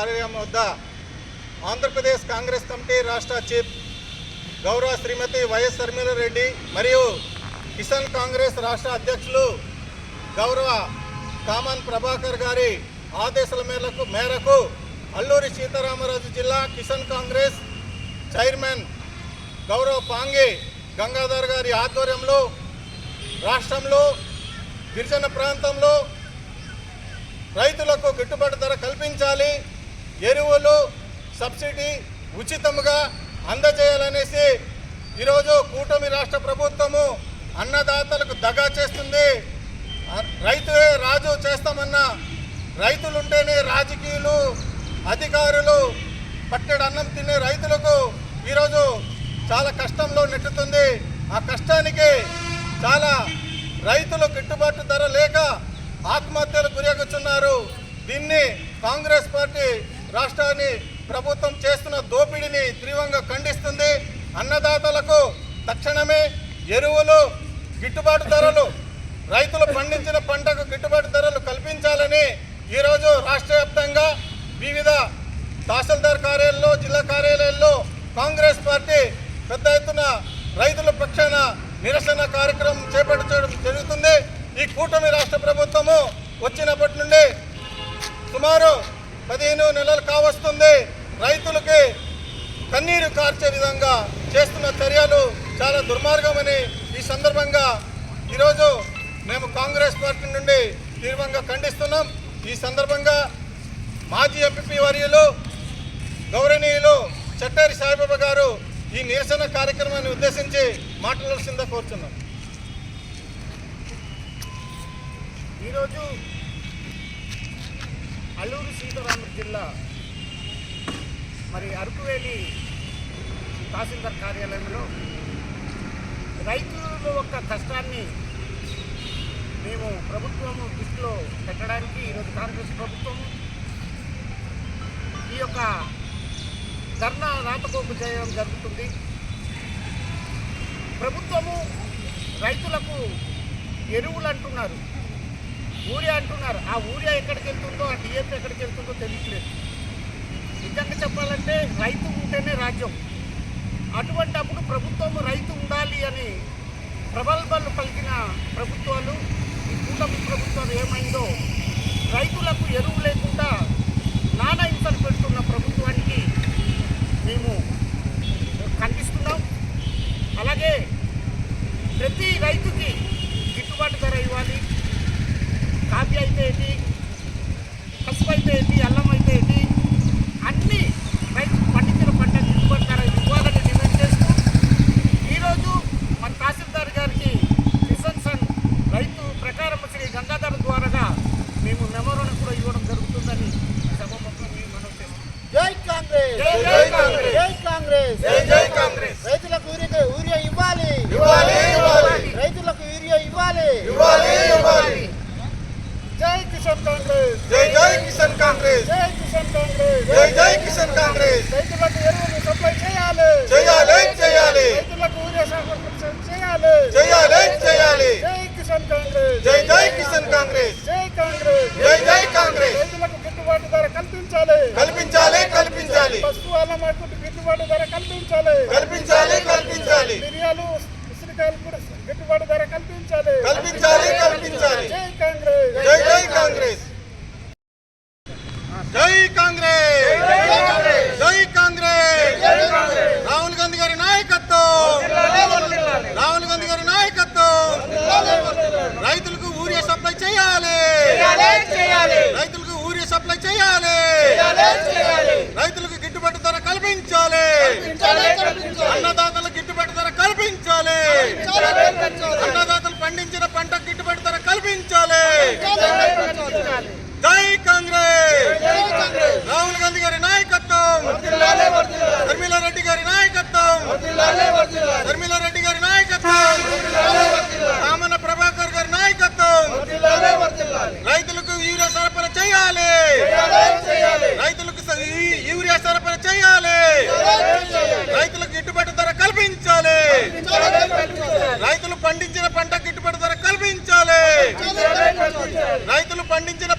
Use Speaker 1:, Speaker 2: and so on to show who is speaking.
Speaker 1: కార్యాలయం వద్ద ఆంధ్రప్రదేశ్ కాంగ్రెస్ కమిటీ రాష్ట్ర చీఫ్ గౌరవ శ్రీమతి వైఎస్ శర్మిలారెడ్డి మరియు కిసాన్ కాంగ్రెస్ రాష్ట్ర అధ్యక్షులు గౌరవ కామన్ ప్రభాకర్ గారి ఆదేశాల మేరకు అల్లూరి సీతారామరాజు జిల్లా కిసాన్ కాంగ్రెస్ చైర్మన్ గౌరవ పాంగి గంగాధర్ గారి ఆధ్వర్యంలో రాష్ట్రంలో గిరిజన ప్రాంతంలో రైతులకు గిట్టుబాటు ధర కల్పించాలి, ఎరువులు సబ్సిడీ ఉచితంగా అందజేయాలనేసి ఈరోజు కూటమి రాష్ట్ర ప్రభుత్వము అన్నదాతలకు దగా చేస్తుంది. రైతులే రాజు చేస్తామన్న రైతులుంటేనే రాజకీయులు అధికారులు పట్టెడు అన్నం తినే రైతులకు ఈరోజు చాలా కష్టంలో నెట్టుతుంది. ఆ కష్టానికి చాలా రైతులు గిట్టుబాటు ధర లేక ఆత్మహత్యలు గురవుతున్నారు. దీన్ని కాంగ్రెస్ పార్టీ రాష్ట్రాన్ని ప్రభుత్వం చేస్తున్న దోపిడీని తీవ్రంగా ఖండిస్తుంది. అన్నదాతలకు తక్షణమే ఎరువులు గిట్టుబాటు ధరలు, రైతులు పండించిన పంటకు గిట్టుబాటు ధరలు కల్పించాలని ఈరోజు రాష్ట్ర వ్యాప్తంగా వివిధ తహసీల్దార్ కార్యాలయాల్లో జిల్లా కార్యాలయాల్లో కాంగ్రెస్ పార్టీ పెద్ద ఎత్తున రైతుల పక్షాన నిరసన కార్యక్రమం చేపట్టడం జరుగుతుంది. ఈ కూటమి రాష్ట్ర ప్రభుత్వము వచ్చినప్పటి నుండి సుమారు 15 నెలలు కావస్తుంది. రైతులకి కన్నీరు కార్చే విధంగా చేస్తున్న చర్యలు చాలా దుర్మార్గమని ఈ సందర్భంగా ఈరోజు మేము కాంగ్రెస్ పార్టీ నుండి తీవ్రంగా ఖండిస్తున్నాం. ఈ సందర్భంగా మాజీ ఎంపీ వర్యులు గౌరవనీయులు చట్టేరి సాయిబాబా గారు ఈ నిరసన కార్యక్రమాన్ని ఉద్దేశించి మాట్లాడాల్సిందా కోరుతున్నాం.
Speaker 2: ఈరోజు అల్లూరి సీతారామరాజు జిల్లా అరకువేలి తహసీల్దార్ కార్యాలయంలో రైతుల యొక్క కష్టాన్ని మేము ప్రభుత్వము దృష్టిలో పెట్టడానికి ఈరోజు కాంగ్రెస్ ప్రభుత్వము ఈ యొక్క ధర్నా రాతకోపు చేయడం జరుగుతుంది. ప్రభుత్వము రైతులకు ఎరువులు అంటున్నారు, యూరియా అంటున్నారు. ఆ యూరియా ఎక్కడికి వెళ్తుందో, ఆ డిఏపీ ఎక్కడికి వెళ్తుందో తెలియట్లేదు. నిజంగా చెప్పాలంటే రైతు ఉంటేనే రాజ్యం. అటువంటప్పుడు ప్రభుత్వము రైతు ఉండాలి అని ప్రగల్భాలు పలికిన ప్రభుత్వాలు, ఈ కూటమి ప్రభుత్వాలు ఏమైందో రైతులకు ఎరువు లేకుండా నానా హింసలు పెడుతున్న ప్రభుత్వానికి మేము ఖండిస్తున్నాం. అలాగే ప్రతి రైతుకి గిట్టుబాటు ధర ఇవ్వాలి. కాఫీ అయితే ఏంటి, పసుపు అయితే ఏంటి, అల్లం అయితే ఏంటి, అన్నీ రైతు పండించిన పంట గిట్టుబాటు ధర ఇవ్వాలని డిమాండ్ చేస్తూ ఈరోజు మన తహసీల్దార్ గారికి కిసాన్ రైతు ప్రకారం శ్రీ గంగాధర్ ద్వారాగా మేము మెమోరాండం కూడా ఇవ్వడం జరుగుతుందని సభాముఖంగా మేము మనవి చేస్తాం.
Speaker 3: జై కాంగ్రెస్, జై కాంగ్రెస్, జై కాంగ్రెస్,
Speaker 1: జై కాంగ్రెస్.
Speaker 3: రైతులకు యూరియా ఇవ్వాలి, రైతులకు యూరియా ఇవ్వాలి. జై కిసాన్ కాంగ్రెస్,
Speaker 1: జై కిసాన్ కాంగ్రెస్,
Speaker 3: జై కిసాన్ కాంగ్రెస్,
Speaker 1: జై కిసాన్ కాంగ్రెస్.
Speaker 3: రైతులకు ఎరువులు సప్లై చేయాలి, రైతులకు యూరియా సరఫరా చేయాలి. జై కిసాన్ కాంగ్రెస్,
Speaker 1: జై కిసాన్ కాంగ్రెస్,
Speaker 3: జై కాంగ్రెస్,
Speaker 1: జై కాంగ్రెస్.
Speaker 3: రైతులకు గిట్టుబాటు ధర కల్పించాలి, పసుపు అల్లం గిట్టుబాటు ధర కల్పించాలి. మిరియాలు ఉసిరికాయలు కూడా గిట్టుబాటు ధర కల్పించాలి. జై కాంగ్రెస్,
Speaker 1: జై కాంగ్రెస్, జై కాంగ్రెస్, జై కాంగ్రెస్. రాహుల్ గాంధీ గారి నాయకత్వం, రాహుల్ గాంధీ గారి నాయకత్వం. రైతులకు యూరియా సప్లై చేయాలి, రైతులకు యూరియా సప్లై చేయాలి, రైతులకు గిట్టుబాటు ధర కల్పించాలి, అన్నదాతలకు గిట్టుబాటు ధర కల్పించాలి, అన్నదాతలు పండించిన పంట గిట్టుబాటు ధర కల్పించాలి. జై కాంగ్రెస్, రాహుల్ గాంధీ గారి నాయకత్వం, శర్మిలారెడ్డి గారి నాయకత్వం, శర్మిలారెడ్డి గారి నాయకత్వం, కామన ప్రభాకర్ గారి నాయకత్వం. రైతులకు యూరియా సరఫరా చేయాలి, రైతులకు యూరియా సరఫరా చేయాలి, రైతులకు గిట్టుబాటు ధర కల్పించాలి, రైతులు పండించిన పంట గిట్టుబాటు ధర కల్పించాలి, రైతులు పండించిన